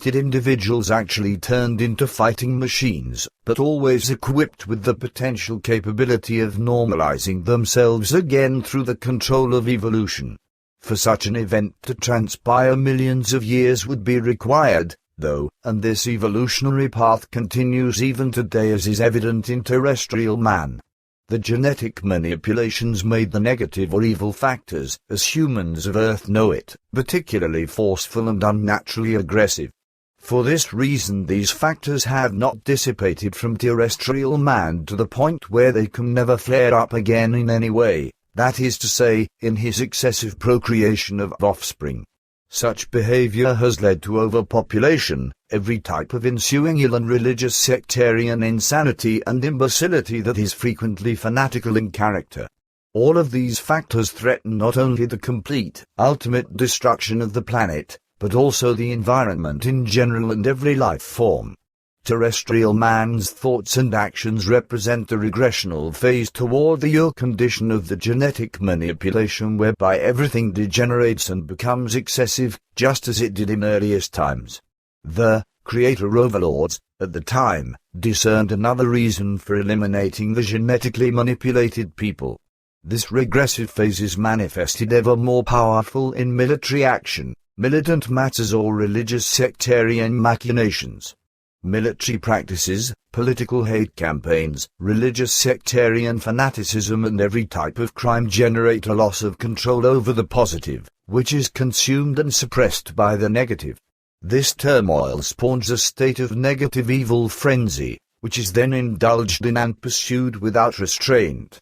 individuals actually turned into fighting machines, but always equipped with the potential capability of normalizing themselves again through the control of evolution. For such an event to transpire, millions of years would be required, though, and this evolutionary path continues even today, as is evident in terrestrial man. The genetic manipulations made the negative or evil factors, as humans of Earth know it, particularly forceful and unnaturally aggressive. For this reason these factors have not dissipated from terrestrial man to the point where they can never flare up again in any way, that is to say, in his excessive procreation of offspring. Such behavior has led to overpopulation, every type of ensuing ill and religious sectarian insanity and imbecility that is frequently fanatical in character. All of these factors threaten not only the complete, ultimate destruction of the planet, but also the environment in general and every life form. Terrestrial man's thoughts and actions represent the regressional phase toward the ill condition of the genetic manipulation whereby everything degenerates and becomes excessive, just as it did in earliest times. The creator overlords, at the time, discerned another reason for eliminating the genetically manipulated people. This regressive phase is manifested ever more powerful in military action, militant matters or religious sectarian machinations. Military practices, political hate campaigns, religious sectarian fanaticism and every type of crime generate a loss of control over the positive, which is consumed and suppressed by the negative. This turmoil spawns a state of negative evil frenzy, which is then indulged in and pursued without restraint.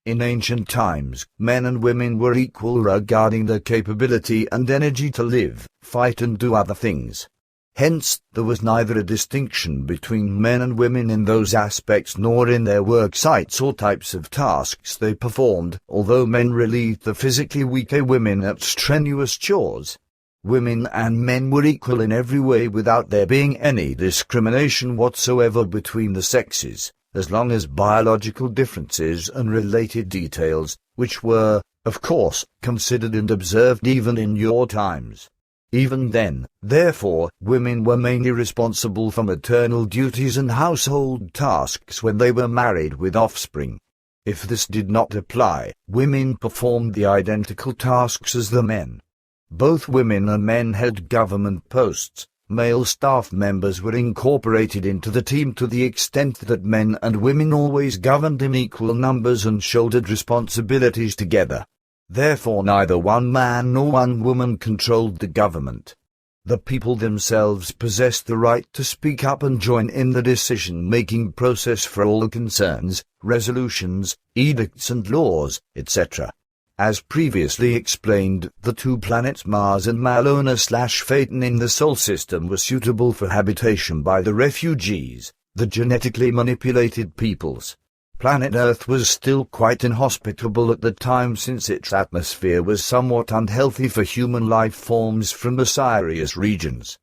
In ancient times, men and women were equal regarding their capability and energy to live, fight and do other things. Hence, there was neither a distinction between men and women in those aspects nor in their work sites or types of tasks they performed, although men relieved the physically weaker women at strenuous chores. Women and men were equal in every way without there being any discrimination whatsoever between the sexes, as long as biological differences and related details, which were, of course, considered and observed even in your times. Even then, therefore, women were mainly responsible for maternal duties and household tasks when they were married with offspring. If this did not apply, women performed the identical tasks as the men. Both women and men held government posts. Male staff members were incorporated into the team to the extent that men and women always governed in equal numbers and shouldered responsibilities together. Therefore neither one man nor one woman controlled the government. The people themselves possessed the right to speak up and join in the decision-making process for all concerns, resolutions, edicts and laws, etc. As previously explained, the two planets Mars and Malona/Phaeton in the Sol system were suitable for habitation by the refugees, the genetically manipulated peoples. Planet Earth was still quite inhospitable at the time since its atmosphere was somewhat unhealthy for human life forms from the Sirius regions.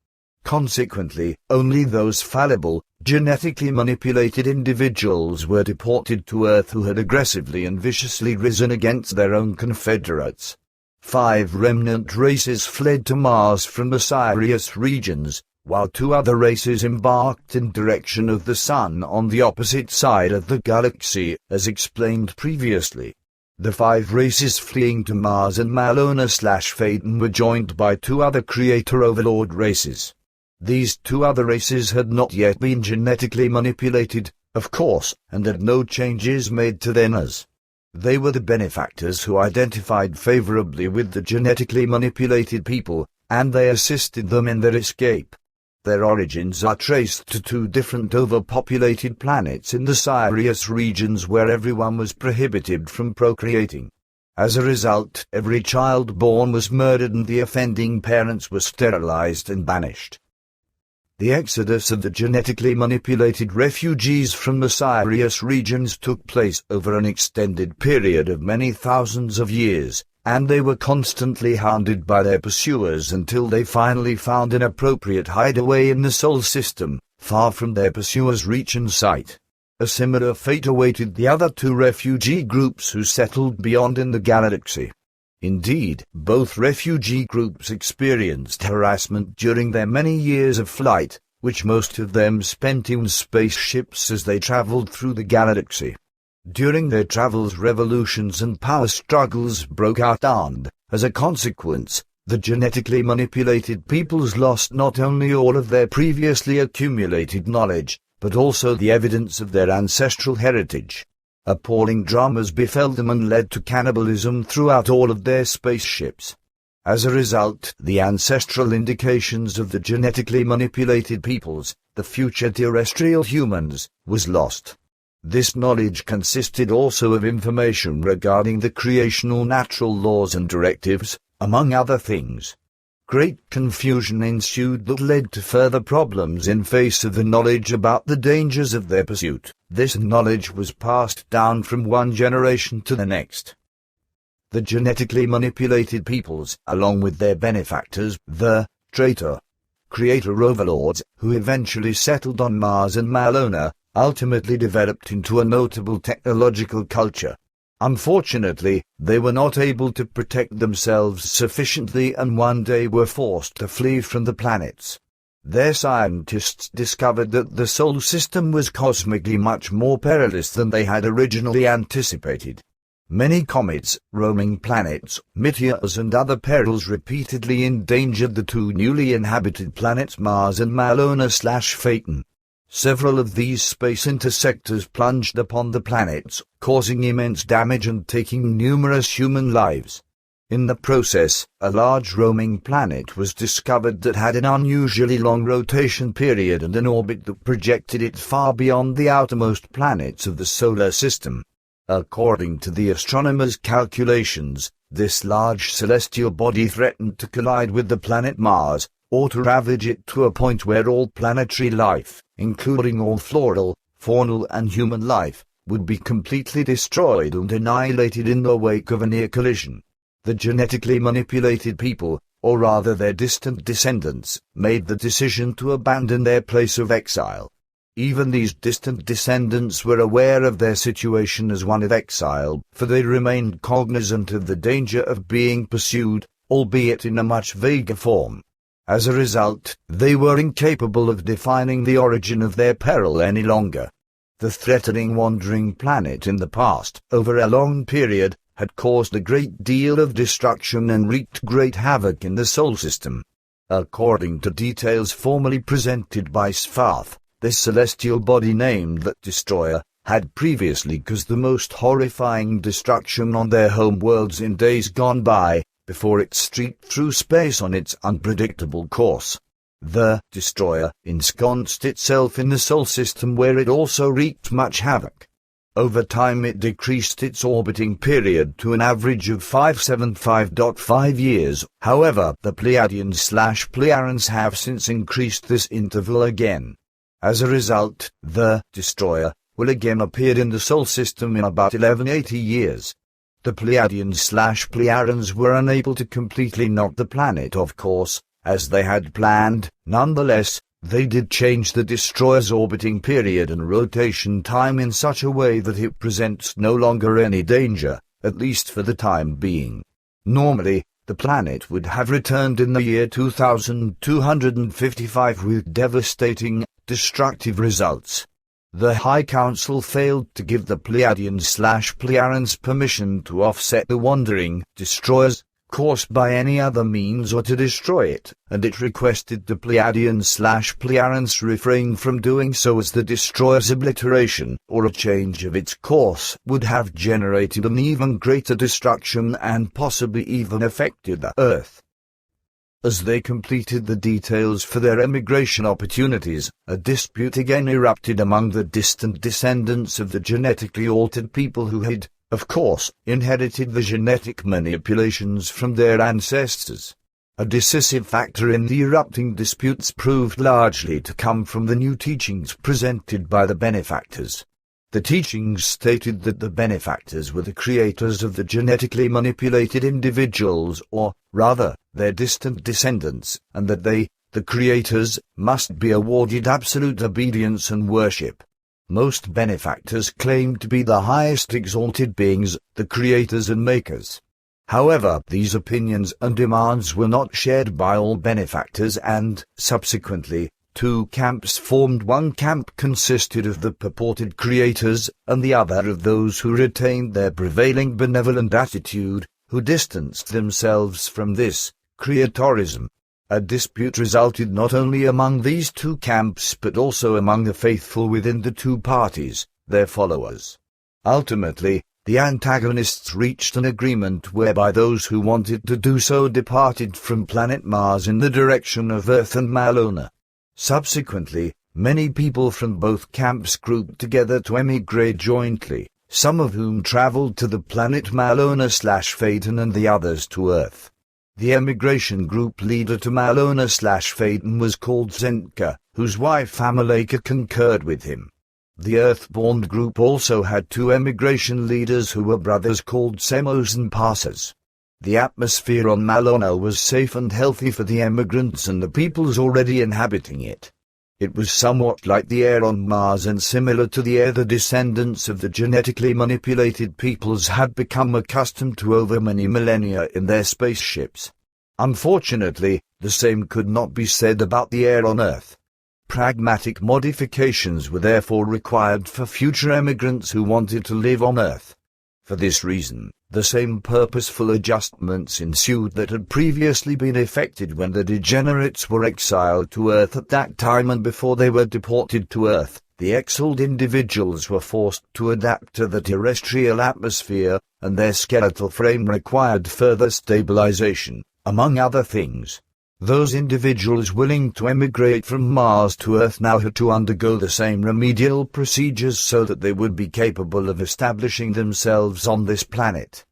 Consequently, only those fallible, genetically manipulated individuals were deported to Earth who had aggressively and viciously risen against their own confederates. 5 remnant races fled to Mars from the Sirius regions, while 2 other races embarked in direction of the Sun on the opposite side of the galaxy, as explained previously. The 5 races fleeing to Mars and Malona/Phaeton were joined by 2 other Creator Overlord races. These 2 other races had not yet been genetically manipulated, of course, and had no changes made to them as. They were the benefactors who identified favorably with the genetically manipulated people, and they assisted them in their escape. Their origins are traced to 2 different overpopulated planets in the Sirius regions where everyone was prohibited from procreating. As a result, every child born was murdered and the offending parents were sterilized and banished. The exodus of the genetically manipulated refugees from the Sirius regions took place over an extended period of many thousands of years, and they were constantly hounded by their pursuers until they finally found an appropriate hideaway in the Sol system, far from their pursuers' reach and sight. A similar fate awaited the other 2 refugee groups who settled beyond in the galaxy. Indeed, both refugee groups experienced harassment during their many years of flight, which most of them spent in spaceships as they traveled through the galaxy. During their travels, revolutions and power struggles broke out, and, as a consequence, the genetically manipulated peoples lost not only all of their previously accumulated knowledge, but also the evidence of their ancestral heritage. Appalling dramas befell them and led to cannibalism throughout all of their spaceships. As a result, the ancestral indications of the genetically manipulated peoples, the future terrestrial humans, was lost. This knowledge consisted also of information regarding the creational natural laws and directives, among other things. Great confusion ensued that led to further problems in face of the knowledge about the dangers of their pursuit. This knowledge was passed down from one generation to the next. The genetically manipulated peoples, along with their benefactors, the creator overlords, who eventually settled on Mars and Malona, ultimately developed into a notable technological culture. Unfortunately, they were not able to protect themselves sufficiently and one day were forced to flee from the planets. Their scientists discovered that the solar system was cosmically much more perilous than they had originally anticipated. Many comets, roaming planets, meteors and other perils repeatedly endangered the two newly inhabited planets Mars and Malona/Phaeton. Several of these space intersectors plunged upon the planets, causing immense damage and taking numerous human lives. In the process, a large roaming planet was discovered that had an unusually long rotation period and an orbit that projected it far beyond the outermost planets of the solar system. According to the astronomers' calculations, this large celestial body threatened to collide with the planet Mars, or to ravage it to a point where all planetary life, including all floral, faunal and human life, would be completely destroyed and annihilated in the wake of a near collision. The genetically manipulated people, or rather their distant descendants, made the decision to abandon their place of exile. Even these distant descendants were aware of their situation as one of exile, for they remained cognizant of the danger of being pursued, albeit in a much vaguer form. As a result, they were incapable of defining the origin of their peril any longer. The threatening wandering planet in the past, over a long period, had caused a great deal of destruction and wreaked great havoc in the Sol system. According to details formally presented by Sfath, this celestial body named the Destroyer had previously caused the most horrifying destruction on their home worlds in days gone by, before it streaked through space on its unpredictable course. The Destroyer ensconced itself in the Sol system where it also wreaked much havoc. Over time it decreased its orbiting period to an average of 575.5 years, however the Pleiadians/Plejarens have since increased this interval again. As a result, the Destroyer will again appear in the Sol system in about 1180 years. The Pleiadians/Plejarens were unable to completely knock the planet off course, as they had planned. Nonetheless, they did change the Destroyer's orbiting period and rotation time in such a way that it presents no longer any danger, at least for the time being. Normally, the planet would have returned in the year 2255 with devastating, destructive results. The High Council failed to give the Pleiadians/Plejarens permission to offset the wandering Destroyer's course by any other means or to destroy it, and it requested the Pleiadians/Plejarens refrain from doing so as the Destroyer's obliteration or a change of its course would have generated an even greater destruction and possibly even affected the Earth. As they completed the details for their emigration opportunities, a dispute again erupted among the distant descendants of the genetically altered people who had, of course, inherited the genetic manipulations from their ancestors. A decisive factor in the erupting disputes proved largely to come from the new teachings presented by the benefactors. The teachings stated that the benefactors were the creators of the genetically manipulated individuals, or, rather, their distant descendants, and that they, the creators, must be awarded absolute obedience and worship. Most benefactors claimed to be the highest exalted beings, the creators and makers. However, these opinions and demands were not shared by all benefactors, and, subsequently, two camps formed. One camp consisted of the purported creators, and the other of those who retained their prevailing benevolent attitude, who distanced themselves from this creatorism. A dispute resulted not only among these two camps but also among the faithful within the two parties, their followers. Ultimately, the antagonists reached an agreement whereby those who wanted to do so departed from planet Mars in the direction of Earth and Malona. Subsequently, many people from both camps grouped together to emigrate jointly, some of whom traveled to the planet Malona/Phaeton and the others to Earth. The emigration group leader to Malona/Phaeton was called Zenka, whose wife Amaleka concurred with him. The Earthborn group also had two emigration leaders who were brothers called Semos and Passers. The atmosphere on Malona was safe and healthy for the emigrants and the peoples already inhabiting it. It was somewhat like the air on Mars and similar to the air the descendants of the genetically manipulated peoples had become accustomed to over many millennia in their spaceships. Unfortunately, the same could not be said about the air on Earth. Pragmatic modifications were therefore required for future emigrants who wanted to live on Earth. For this reason, the same purposeful adjustments ensued that had previously been effected when the degenerates were exiled to Earth at that time, and before they were deported to Earth, the exiled individuals were forced to adapt to the terrestrial atmosphere, and their skeletal frame required further stabilization, among other things. Those individuals willing to emigrate from Mars to Earth now had to undergo the same remedial procedures so that they would be capable of establishing themselves on this planet.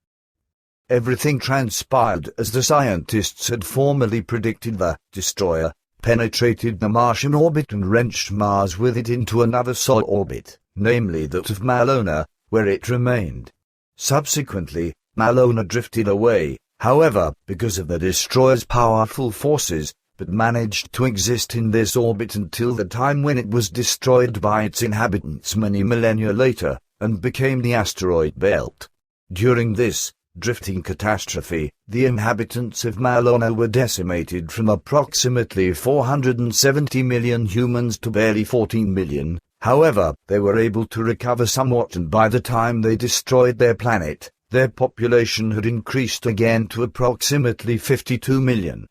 Everything transpired as the scientists had formerly predicted. The destroyer penetrated the Martian orbit and wrenched Mars with it into another solar orbit, namely that of Malona, where it remained. Subsequently, Malona drifted away, however, because of the destroyer's powerful forces, but managed to exist in this orbit until the time when it was destroyed by its inhabitants many millennia later, and became the asteroid belt. During this drifting catastrophe, the inhabitants of Malona were decimated from approximately 470 million humans to barely 14 million. However, they were able to recover somewhat, and by the time they destroyed their planet, their population had increased again to approximately 52 million.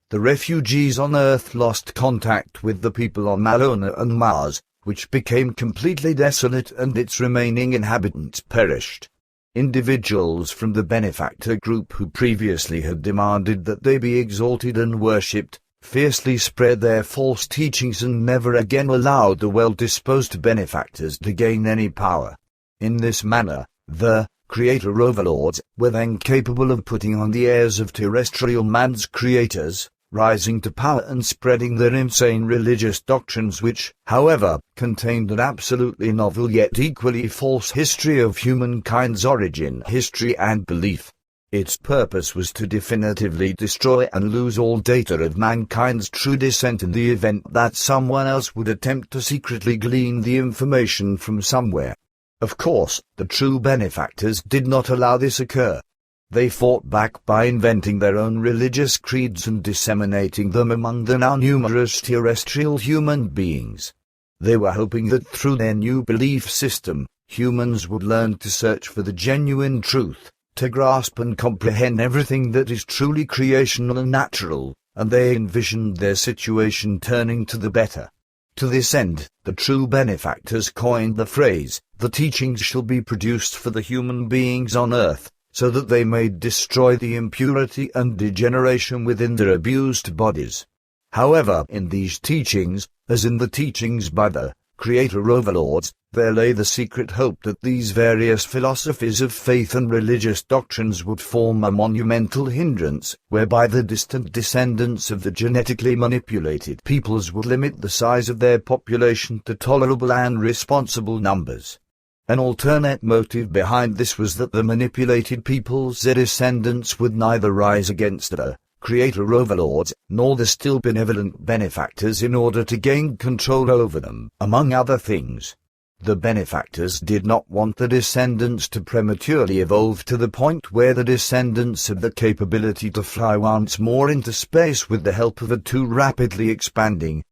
The refugees on Earth lost contact with the people on Malona and Mars, which became completely desolate, and its remaining inhabitants perished. Individuals from the benefactor group who previously had demanded that they be exalted and worshipped, fiercely spread their false teachings and never again allowed the well-disposed benefactors to gain any power. In this manner, the creator overlords were then capable of putting on the airs of terrestrial man's creators, rising to power and spreading their insane religious doctrines, which, however, contained an absolutely novel yet equally false history of humankind's origin, history and belief. Its purpose was to definitively destroy and lose all data of mankind's true descent in the event that someone else would attempt to secretly glean the information from somewhere. Of course, the true benefactors did not allow this occur. They fought back by inventing their own religious creeds and disseminating them among the now numerous terrestrial human beings. They were hoping that through their new belief system, humans would learn to search for the genuine truth, to grasp and comprehend everything that is truly creational and natural, and they envisioned their situation turning to the better. To this end, the true benefactors coined the phrase, "The teachings shall be produced for the human beings on Earth, so that they may destroy the impurity and degeneration within their abused bodies." However, in these teachings, as in the teachings by the creator overlords, there lay the secret hope that these various philosophies of faith and religious doctrines would form a monumental hindrance, whereby the distant descendants of the genetically manipulated peoples would limit the size of their population to tolerable and responsible numbers. An alternate motive behind this was that the manipulated peoples' descendants would neither rise against the creator overlords, nor the still benevolent benefactors in order to gain control over them, among other things. The benefactors did not want the descendants to prematurely evolve to the point where the descendants have the capability to fly once more into space with the help of a too rapidly expanding,